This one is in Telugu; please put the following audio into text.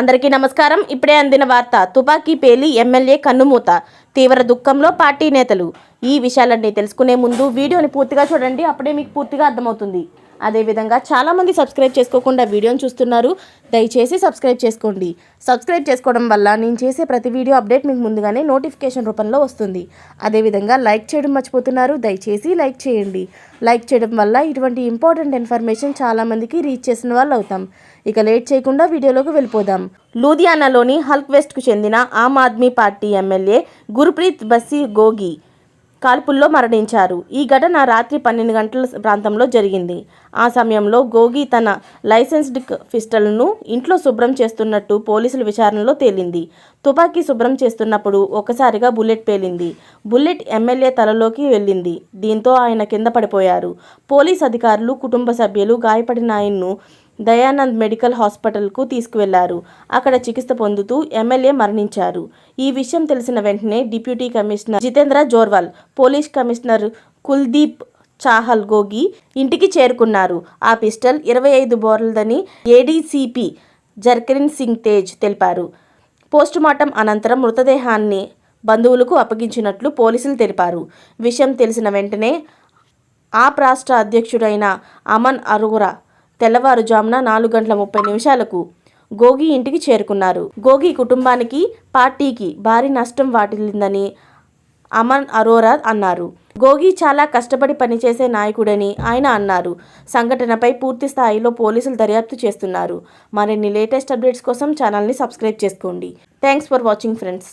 అందరికీ నమస్కారం. ఇప్పుడే అందిన వార్త. తుపాకీ పేలి ఎమ్మెల్యే కన్నుమూత. తీవ్ర దుఃఖంలో పార్టీ నేతలు. ఈ విషయాలన్నీ తెలుసుకునే ముందు వీడియోని పూర్తిగా చూడండి, అప్పుడే మీకు పూర్తిగా అర్థమవుతుంది. అదేవిధంగా చాలామంది సబ్స్క్రైబ్ చేసుకోకుండా వీడియోని చూస్తున్నారు. దయచేసి సబ్స్క్రైబ్ చేసుకోండి. సబ్స్క్రైబ్ చేసుకోవడం వల్ల నేను చేసే ప్రతి వీడియో అప్డేట్ మీకు ముందుగానే నోటిఫికేషన్ రూపంలో వస్తుంది. అదేవిధంగా లైక్ చేయడం మర్చిపోతున్నారు. దయచేసి లైక్ చేయండి. లైక్ చేయడం వల్ల ఇటువంటి ఇంపార్టెంట్ ఇన్ఫర్మేషన్ చాలామందికి రీచ్ చేసిన వాళ్ళు అవుతాం. ఇక లేట్ చేయకుండా వీడియోలోకి వెళ్ళిపోదాం. లూధియానాలోని హల్క్ వెస్ట్కు చెందిన ఆమ్ ఆద్మీ పార్టీ ఎమ్మెల్యే గుర్ప్రీత్ బస్సి గోగి కాల్పుల్లో మరణించారు. ఈ ఘటన రాత్రి 12 గంటల ప్రాంతంలో జరిగింది. ఆ సమయంలో గోగి తన లైసెన్స్డ్ పిస్టల్ను ఇంట్లో శుభ్రం చేస్తున్నట్టు పోలీసుల విచారణలో తేలింది. తుపాకీ శుభ్రం చేస్తున్నప్పుడు ఒక్కసారిగా బుల్లెట్ పేలింది. బుల్లెట్ ఎమ్మెల్యే తలలోకి వెళ్ళింది. దీంతో ఆయన కింద పడిపోయారు. పోలీస్ అధికారులు, కుటుంబ సభ్యులు గాయపడిన ఆయన్ను దయానంద్ మెడికల్ హాస్పిటల్కు తీసుకువెళ్లారు. అక్కడ చికిత్స పొందుతూ ఎమ్మెల్యే మరణించారు. ఈ విషయం తెలిసిన వెంటనే deputy commissioner Jitendra Jorwal, police commissioner Kuldeep Chahal Gogi ఇంటికి చేరుకున్నారు. ఆ పిస్టల్ 25 బోర్లదని ఏడీసీపీ జర్కిన్ సింగ్ తేజ్ తెలిపారు. పోస్టుమార్టం అనంతరం మృతదేహాన్ని బంధువులకు అప్పగించినట్లు పోలీసులు తెలిపారు. విషయం తెలిసిన వెంటనే ఆప్ రాష్ట్ర అధ్యక్షుడైన అమన్ అరోరా తెల్లవారుజామున 4:30 గోగి ఇంటికి చేరుకున్నారు. గోగి కుటుంబానికి, పార్టీకి భారీ నష్టం వాటిల్లిందని అమన్ అరోరా అన్నారు. గోగి చాలా కష్టపడి పనిచేసే నాయకుడని ఆయన అన్నారు. సంఘటనపై పూర్తి స్థాయిలో పోలీసులు దర్యాప్తు చేస్తున్నారు. మరిన్ని లేటెస్ట్ అప్డేట్స్ కోసం ఛానల్ని సబ్స్క్రైబ్ చేసుకోండి. Thanks for watching friends.